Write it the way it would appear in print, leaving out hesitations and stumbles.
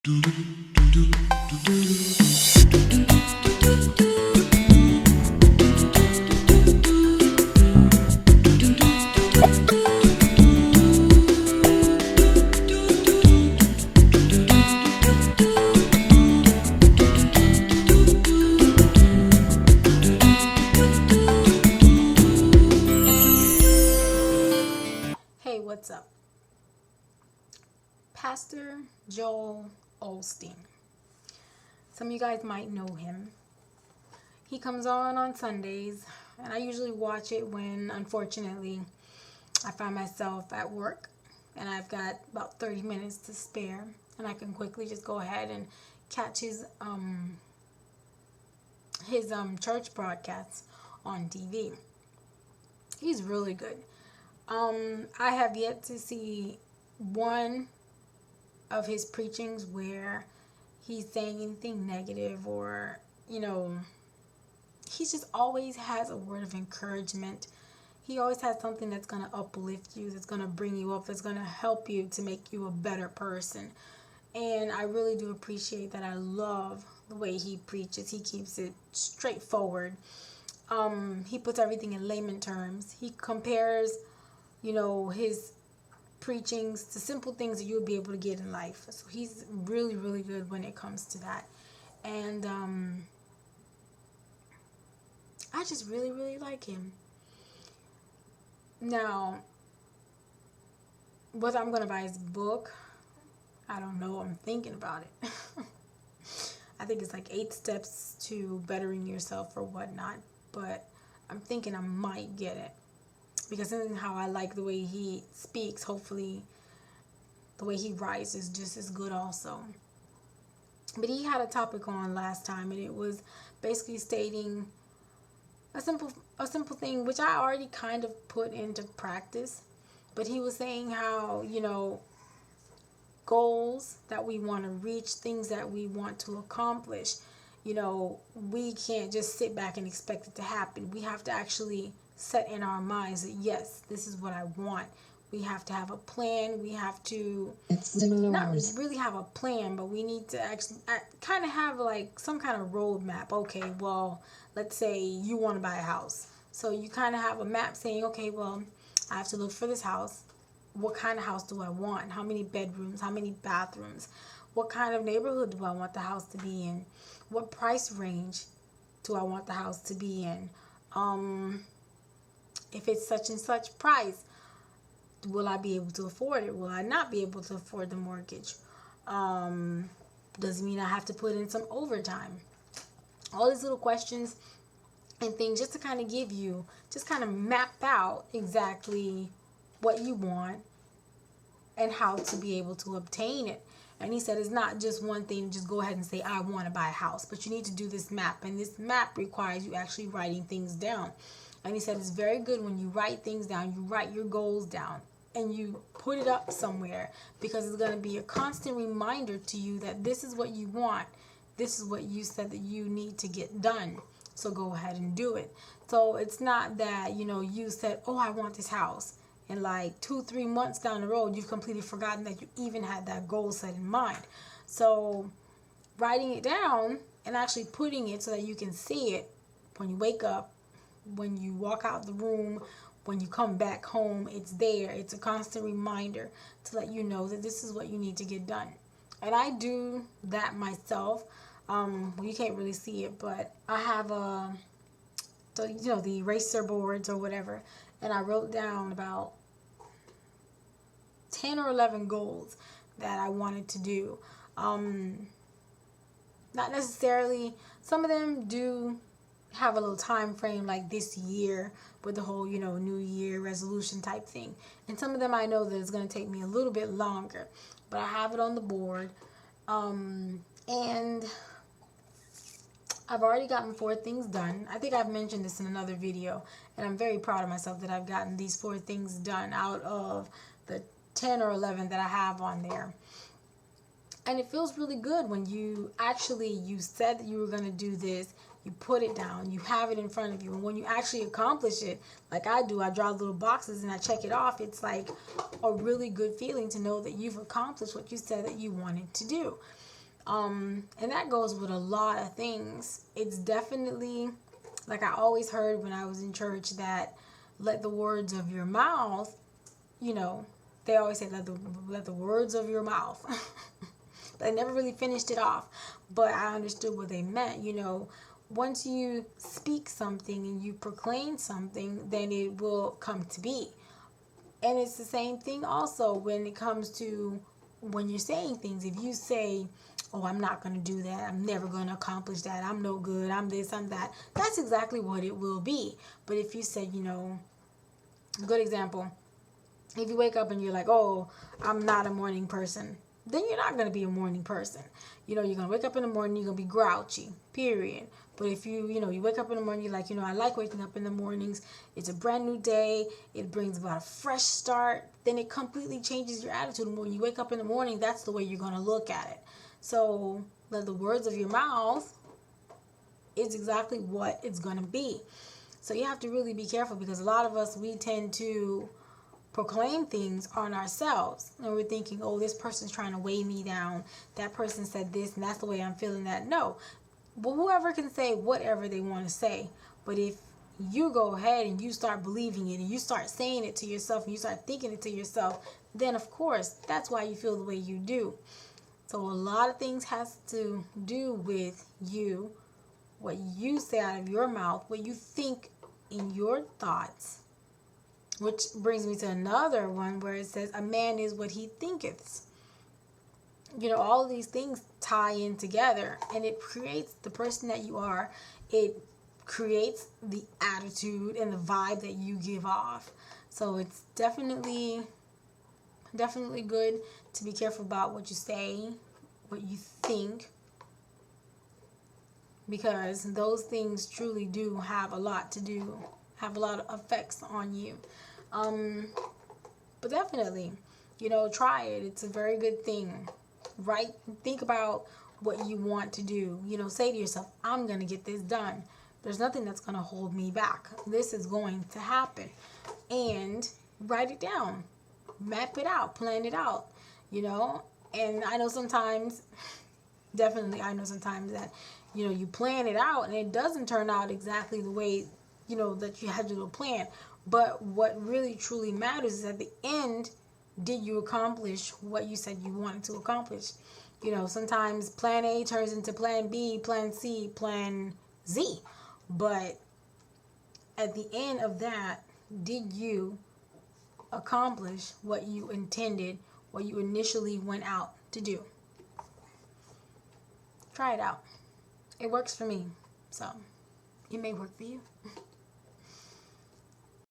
Hey, what's up? Pastor Joel Osteen. Some of you guys might know him. He comes on Sundays, and I usually watch it when, unfortunately, I find myself at work and I've got about 30 minutes to spare, and I can quickly just go ahead and catch his church broadcasts on TV. He's really good. I have yet to see one of his preachings where he's saying anything negative, or he just always has a word of encouragement. He always has something that's going to uplift you, that's going to bring you up, that's going to help you to make you a better person. And I really do appreciate that. I love the way he preaches. He keeps it straightforward. He puts everything in layman terms. He compares his preachings to simple things that you'll be able to get in life. So he's really, really good when it comes to that. And I just really, really like him. Now, whether I'm going to buy his book, I don't know. I'm thinking about it. I think it's like 8 steps to bettering yourself or whatnot. But I'm thinking I might get it. Because this is how I like the way he speaks. Hopefully, the way he writes is just as good also. But he had a topic on last time, and it was basically stating a simple thing, which I already kind of put into practice. But he was saying how, goals that we want to reach, things that we want to accomplish, we can't just sit back and expect it to happen. We have to actually set in our minds that yes, this is what I want. We have to have a plan. We have to not really have a plan, but we need to actually kind of have like some kind of roadmap. Okay, well, let's say you want to buy a house. So you kind of have a map saying, okay, well, I have to look for this house. What kind of house do I want? How many bedrooms? How many bathrooms? What kind of neighborhood do I want the house to be in? What price range do I want the house to be in? If it's such and such price, will I be able to afford it? Will I not be able to afford the mortgage? Does it mean I have to put in some overtime? All these little questions and things just to kind of give you, just kind of map out exactly what you want and how to be able to obtain it. And he said it's not just one thing, just go ahead and say, I want to buy a house. But you need to do this map. And this map requires you actually writing things down. And he said it's very good when you write things down, you write your goals down, and you put it up somewhere, because it's going to be a constant reminder to you that this is what you want. This is what you said that you need to get done. So go ahead and do it. So it's not that, you said, oh, I want this house. And like 2-3 months down the road, you've completely forgotten that you even had that goal set in mind. So writing it down and actually putting it so that you can see it when you wake up, when you walk out the room, when you come back home, it's there. It's a constant reminder to let you know that this is what you need to get done. And I do that myself. You can't really see it, but I have the eraser boards or whatever, and I wrote down about 10 or 11 goals that I wanted to do. Not necessarily, some of them do have a little time frame, like this year with the whole New Year resolution type thing, and some of them I know that it's going to take me a little bit longer, but I have it on the board. And I've already gotten 4 things done. I think I've mentioned this in another video, and I'm very proud of myself that I've gotten these 4 things done out of the 10 or 11 that I have on there. And it feels really good when you said that you were going to do this, you put it down, you have it in front of you, and when you actually accomplish it, like I do, I draw little boxes and I check it off. It's like a really good feeling to know that you've accomplished what you said that you wanted to do. And that goes with a lot of things. It's definitely, like I always heard when I was in church, that let the words of your mouth, you know, they always say let the words of your mouth. They never really finished it off, but I understood what they meant. You know, once you speak something and you proclaim something, then it will come to be. And it's the same thing also when it comes to when you're saying things. If you say, oh, I'm not going to do that, I'm never going to accomplish that, I'm no good, I'm this, I'm that, that's exactly what it will be. But if you say, you know, good example, if you wake up and you're like, oh, I'm not a morning person, then you're not going to be a morning person. You know, you're going to wake up in the morning, you're going to be grouchy, period. But if you wake up in the morning, you're like, I like waking up in the mornings. It's a brand new day. It brings about a fresh start. Then it completely changes your attitude. When you wake up in the morning, that's the way you're going to look at it. So let the words of your mouth is exactly what it's going to be. So you have to really be careful, because a lot of us, we tend to proclaim things on ourselves, and we're thinking, oh, this person's trying to weigh me down, that person said this and that's the way I'm feeling. That no, but whoever can say whatever they want to say, but if you go ahead and you start believing it and you start saying it to yourself and you start thinking it to yourself, then of course that's why you feel the way you do. So a lot of things has to do with you, what you say out of your mouth, what you think in your thoughts. Which brings me to another one where it says, a man is what he thinketh. You know, all of these things tie in together, and it creates the person that you are. It creates the attitude and the vibe that you give off. So it's definitely good to be careful about what you say, what you think, because those things truly do have a lot of effects on you. But definitely, try it. It's a very good thing. Right? Think about what you want to do. Say to yourself, I'm going to get this done. There's nothing that's going to hold me back. This is going to happen. And write it down. Map it out. Plan it out. And I know sometimes, definitely I know sometimes that, you plan it out and it doesn't turn out exactly the way, that you had your plan. But what really truly matters is at the end, did you accomplish what you said you wanted to accomplish? Sometimes plan A turns into plan B, plan C, plan Z. But at the end of that, did you accomplish what you intended, what you initially went out to do? Try it out. It works for me. So it may work for you.